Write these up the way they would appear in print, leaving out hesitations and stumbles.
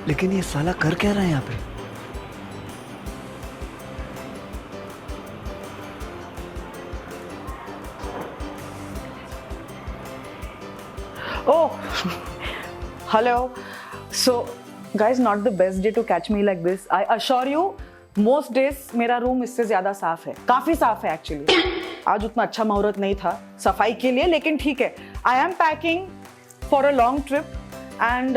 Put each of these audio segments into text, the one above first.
लेकिन ये साला कर क्या रहा है यहाँ पे? Oh, hello. So, guys, not the best day to catch me like this. I assure you, most days मेरा रूम इससे ज्यादा साफ है, काफी साफ है एक्चुअली. आज उतना अच्छा मुहूर्त नहीं था सफाई के लिए, लेकिन ठीक है. I am packing for a long trip and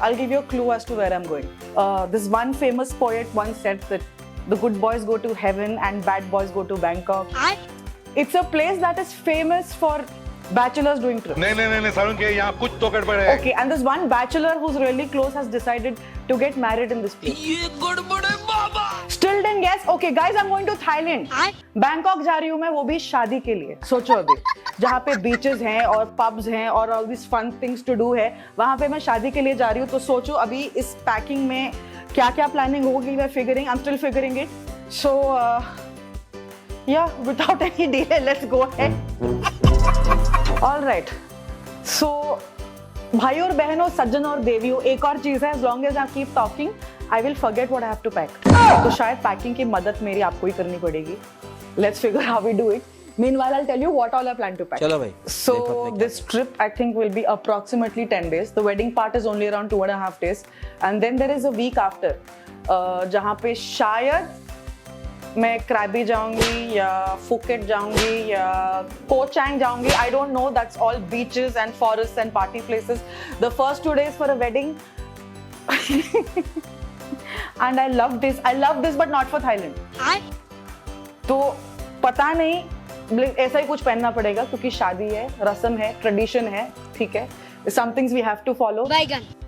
I'll give you a clue as to where I'm going. This one famous poet once said that the good boys go to heaven and bad boys go to Bangkok. It's a place that is famous for bachelors doing trips. नहीं सारुण के यहाँ कुछ तो गड़बड़ है. Okay, and this one bachelor who's really close has decided to get married in this place. ये गड़बड़ है बाबा. Still didn't guess? Okay, guys, I'm going to Thailand. Bangkok जा रही हूँ मैं, वो भी शादी के लिए. सोचो अभी, जहाँ पे beaches हैं और pubs हैं और all these fun things to do है, वहाँ पे मैं शादी के लिए जा रही हूँ. तो सोचो अभी इस packing में क्या-क्या planning होगी, I'm still figuring it. So, yeah, without any delay, let's go ahead. All right. So, भाई और बहनों, सज्जन और देवियों, एक और चीज है. As long as I keep talking, I will forget what I have to pack. तो शायद पैकिंग की मदद मेरी आपको ही करनी पड़ेगी. Let's figure how we do it. Meanwhile, I'll tell you what all I plan to pack. चलो भाई. So this trip I think will be approximately 10 days. The wedding part is only around 2.5 days, and then there is a week after, जहाँ पे शायद मैं Krabby जाऊंगी या Phuket जाऊंगी या कोचैंग जाऊंगी. I don't know. That's all beaches and forests and party places. The first 2 days for a wedding. And I love this but not for Thailand. तो पता नहीं, ऐसा ही कुछ पहनना पड़ेगा क्योंकि शादी है, रस्म है, ट्रेडिशन है, ठीक है. Some things we have to follow.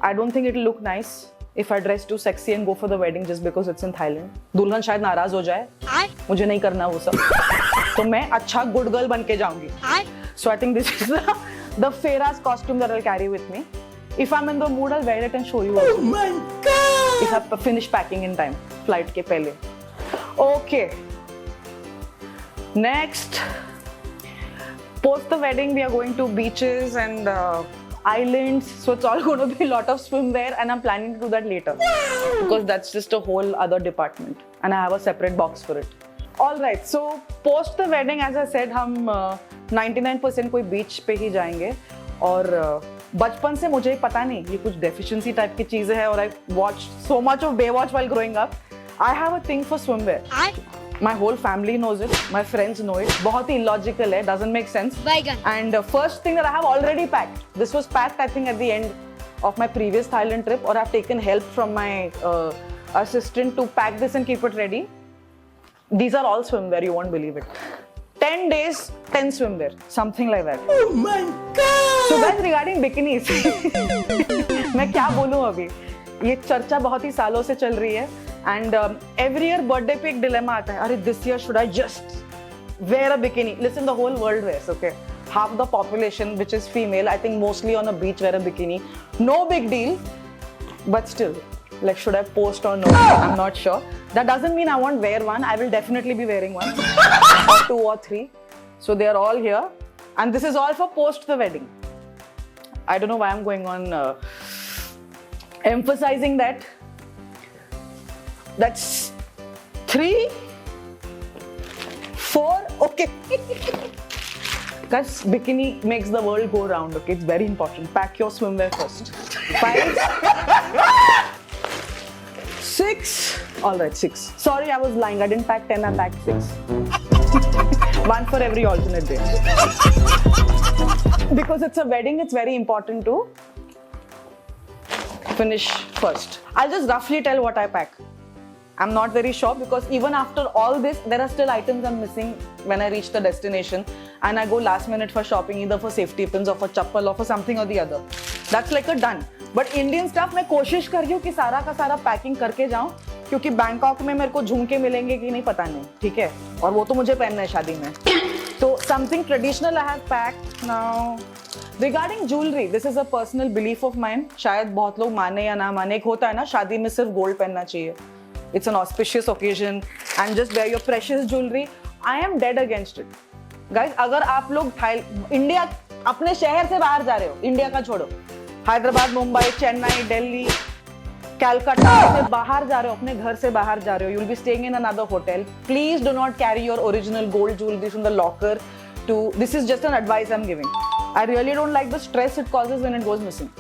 I don't think it'll look nice if I dress too sexy and go for the wedding just because it's in Thailand. दुल्हन शायद नाराज हो जाए. मुझे नहीं करना वो सब. तो मैं अच्छा गुड गर्ल बन के जाऊंगी. So I think this is the fairest costume that I'll carry with me. If I'm in the mood, I'll wear it and show you. Oh my God! If I finish packing in time, flight के पहले. Okay. Next, post the wedding, we are going to beaches and islands. So it's all going to be a lot of swimwear, and I'm planning to do that later because that's just a whole other department, and I have a separate box for it. All right. So post the wedding, as I said, हम 99% कोई beach पे ही जाएंगे. और बचपन से मुझे पता नहीं ये कुछ deficiency type की चीजें हैं, और I watched so much of Baywatch while growing up. I have a thing for swimwear. My whole family knows it. My friends know it. बहुत ही illogical है. Doesn't make sense. And first thing that I have already packed. This was packed, I think, at the end of my previous Thailand trip, or I've taken help from my assistant to pack this and keep it ready. These are all swimwear. You won't believe it. 10 days, 10 swimwear. Something like that. Oh my God! So guys, regarding bikinis, मैं क्या बोलूँ अभी? ये चर्चा बहुत ही सालों से चल रही है. And every year birthday पे एक dilemma आता है. अरे this year should I just wear a bikini? Listen, the whole world wears, okay? Half the population, which is female, I think mostly on a beach wear a bikini. No big deal, but still, like, should I post or no? I'm not sure. That doesn't mean I won't wear one. I will definitely be wearing one, or 2 or 3. So they are all here, and this is all for post the wedding. I don't know why I'm going on emphasizing that. That's 3, 4, okay. Guys, bikini makes the world go round, okay? It's very important. Pack your swimwear first. 5, 6. All right, 6. Sorry, I was lying. I didn't pack 10, I packed 6. One for every alternate day. Because it's a wedding, it's very important to finish first. I'll just roughly tell what I pack. I'm not very sure because even after all this, there are still items I'm missing when I reach the destination, and I go last minute for shopping, either for safety pins or for chappal or for something or the other. That's like a done. But Indian stuff, मैं कोशिश कर रही हूँ कि सारा का सारा packing करके जाऊँ, क्योंकि बैंकॉक में मेरे को झुमके मिलेंगे कि नहीं पता नहीं, ठीक है? और वो तो मुझे पहनना है शादी में. So something traditional I have packed now. Regarding jewelry, this is a personal belief of mine. शायद बहुत लोग माने या ना माने. एक होता है ना, शादी में सिर्फ गोल्ड पहनना चाहिए. It's an auspicious occasion and just wear your precious jewelry. I am dead against it. Guys, अगर आप लोग इंडिया अपने शहर से बाहर जा रहे हो, इंडिया का छोड़ो, हैदराबाद, मुंबई, चेन्नई, दिल्ली, कैलकाटा से बाहर जा रहे हो, अपने घर से बाहर जा रहे हो, you'll be staying in another hotel. Please do not carry your original gold jewelry from the locker to. This is just an advice I'm giving. I really don't like the stress it causes when it goes missing.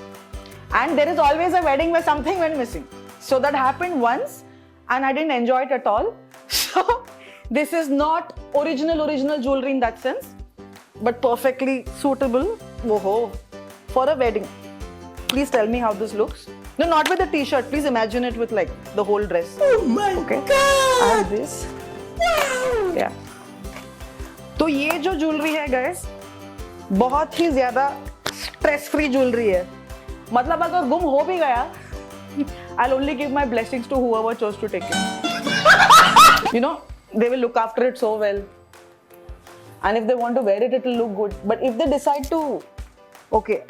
And there is always a wedding where something went missing. So that happened once, and I didn't enjoy it at all. So this is not original jewelry in that sense, but perfectly suitable. Whoa, for a wedding. Please tell me how this looks. No, not with the t-shirt. Please imagine it with like the whole dress. Oh my God! I have this. Yeah. तो ये जो jewellery है guys, बहुत ही ज्यादा stress free jewellery है. मतलब अगर गुम हो भी गया, I'll only give my blessings to whoever chose to take it. You know, they will look after it so well. And if they want to wear it, it will look good. But if they decide to, okay,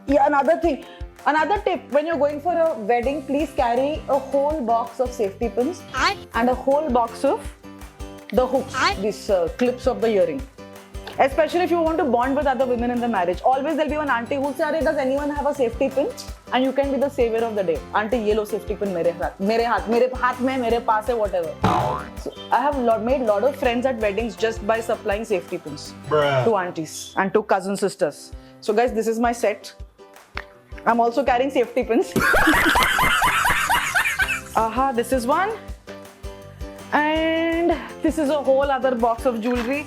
another thing. Another tip, when you're going for a wedding, please carry a whole box of safety pins and a whole box of the hooks, these clips of the earring. Especially if you want to bond with other women in the marriage. Always there'll be one auntie who'll say, does anyone have a safety pin? And you can be the savior of the day. Auntie, ye lo safety pin mere haath mein, mere paas hai, whatever. So I have made lot of friends at weddings just by supplying safety pins to aunties and to cousin sisters. So guys, this is my set. I'm also carrying safety pins. Aha, this is one. And this is a whole other box of jewelry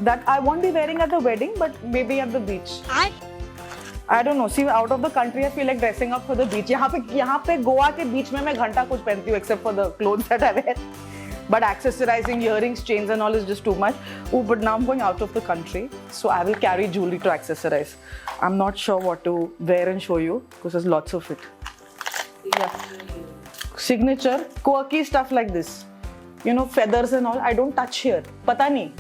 that I won't be wearing at the wedding, but maybe at the beach. I don't know. See, out of the country, I feel like dressing up for the beach. यहाँ पे गोवा के बीच में मैं घंटा कुछ पहनती हूँ, except for the clothes that I wear. But accessorizing, earrings, chains and all is just too much. Oh, but now I'm going out of the country, so I will carry jewelry to accessorize. I'm not sure what to wear and show you because there's lots of it. Yeah. Signature, quirky stuff like this. You know, feathers and all. I don't touch here. पता नहीं.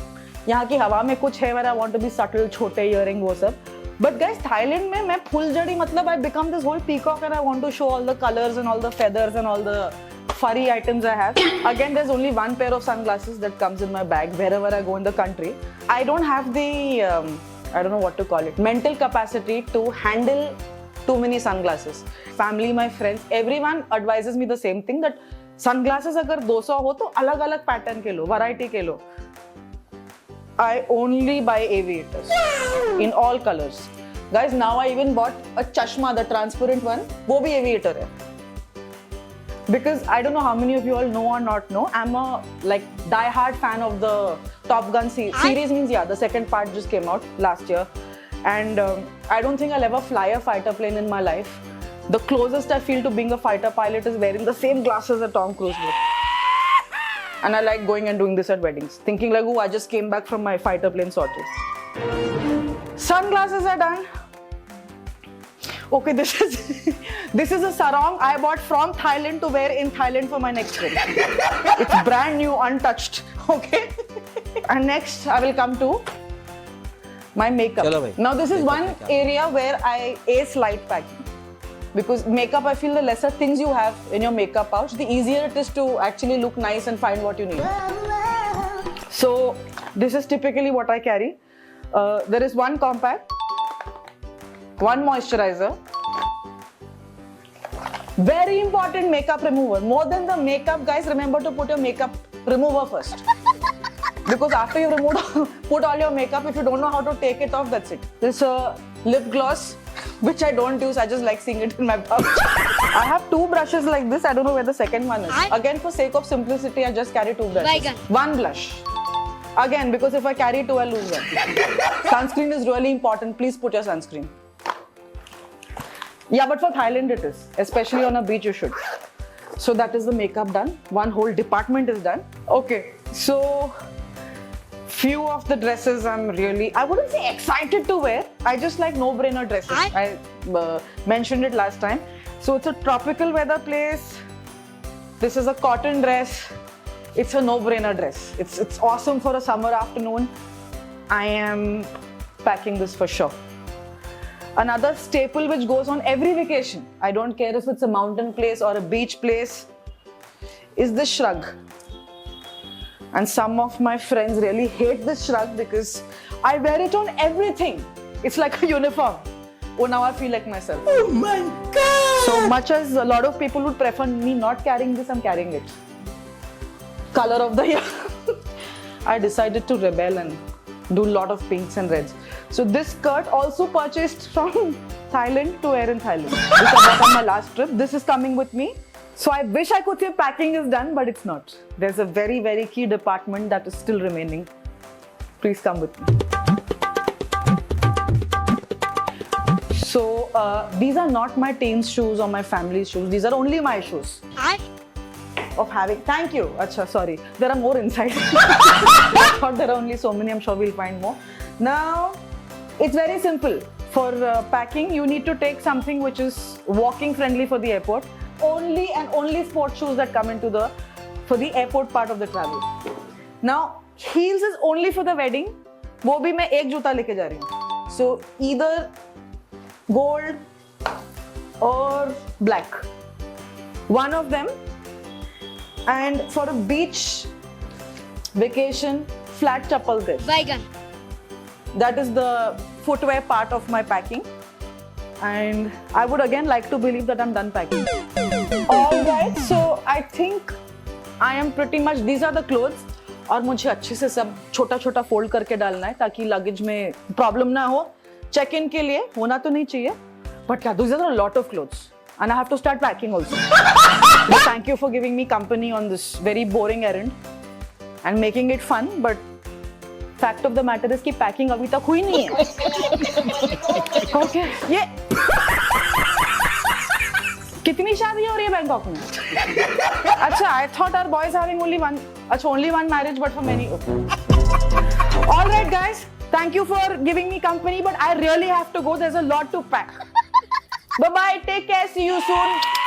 यहाँ की हवा में कुछ है where I want to be subtle, छोटे earring वो सब. But guys, Thailand में मैं फुलझड़ी मतलब I become this whole peacock and I want to show all the colors and all the feathers and all the furry items I have. Again, there's only one pair of sunglasses that comes in my bag wherever I go in the country. I don't have the, I don't know what to call it, mental capacity to handle too many sunglasses. Family, my friends, everyone advises me the same thing that sunglasses अगर 200 हो तो अलग-अलग pattern के लो, variety के लो. I only buy aviators in all colors. Guys, now I even bought a chashma, the transparent one. वो भी aviator है. Because I don't know how many of you all know or not know, I'm a like die-hard fan of the Top Gun series. Means yeah, the second part just came out last year, and I don't think I'll ever fly a fighter plane in my life. The closest I feel to being a fighter pilot is wearing the same glasses that Tom Cruise wore. And I like going and doing this at weddings, thinking like, oh, I just came back from my fighter plane sorties. Sunglasses are done. Okay, this is a sarong I bought from Thailand to wear in Thailand for my next trip. It's brand new, untouched. Okay. And next, I will come to my makeup. Now, this is one area where I ace light packing. Because makeup, I feel the lesser things you have in your makeup pouch, the easier it is to actually look nice and find what you need. So, this is typically what I carry. There is one compact, one moisturizer, very important makeup remover. More than the makeup, guys, remember to put your makeup remover first. Because after you put all your makeup, if you don't know how to take it off, that's it. This lip gloss, which I don't use, I just like seeing it in my pouch. I have two brushes like this, I don't know where the second one is. Again, for sake of simplicity, I just carry two brushes. One blush. Again, because if I carry two, I'll lose one. Sunscreen is really important, please put your sunscreen. Yeah, but for Thailand it is. Especially on a beach you should. So that is the makeup done. One whole department is done. Okay, so few of the dresses I'm really, I wouldn't say excited to wear. I just like no-brainer dresses. I mentioned it last time. So it's a tropical weather place. This is a cotton dress. It's a no-brainer dress. It's awesome for a summer afternoon. I am packing this for sure. Another staple which goes on every vacation, I don't care if it's a mountain place or a beach place, is this shrug. And some of my friends really hate this shrug because I wear it on everything. It's like a uniform. Oh, now I feel like myself. Oh my god! So much as a lot of people would prefer me not carrying this, I'm carrying it. Color of the year. I decided to rebel and do a lot of pinks and reds. So this skirt also purchased from Thailand to wear in Thailand. This I bought on my last trip. This is coming with me. So I wish I could say packing is done, but it's not. There's a very, very key department that is still remaining. Please come with me. So these are not my team's shoes or my family's shoes. These are only my shoes. Of having. Thank you. Acha, sorry. There are more inside. I thought there are only so many. I'm sure we'll find more. Now, it's very simple. For packing, you need to take something which is walking friendly for the airport. Only and only sport shoes that come into for the airport part of the travel. Now, heels is only for the wedding. वो भी मैं एक जूता लेके जा रही हूँ. So either gold or black. One of them. And for a beach vacation, flat chappal this. Bygone. That is the footwear part of my packing. And I would again like to believe that I'm done packing. Alright, so I think I am pretty much, these are the clothes. और मुझे अच्छे से सब छोटा छोटा fold करके डालना है ताकि लगेज में प्रॉब्लम ना हो. चेक इन के लिए होना तो नहीं चाहिए. But yeah, these are a lot of clothes. And I have to start packing also. But thank you for giving me company on this very boring errand and making it fun. But fact of the matter is कि packing अभी तक हुई नहीं है. Okay, ये कितनी शादी हो रही है बैंकॉक में? अच्छा, I thought our boys having only one. अच्छा, only one marriage, but for many. All right, guys. Thank you for giving me company, but I really have to go. There's a lot to pack. Bye-bye. Take care. See you soon.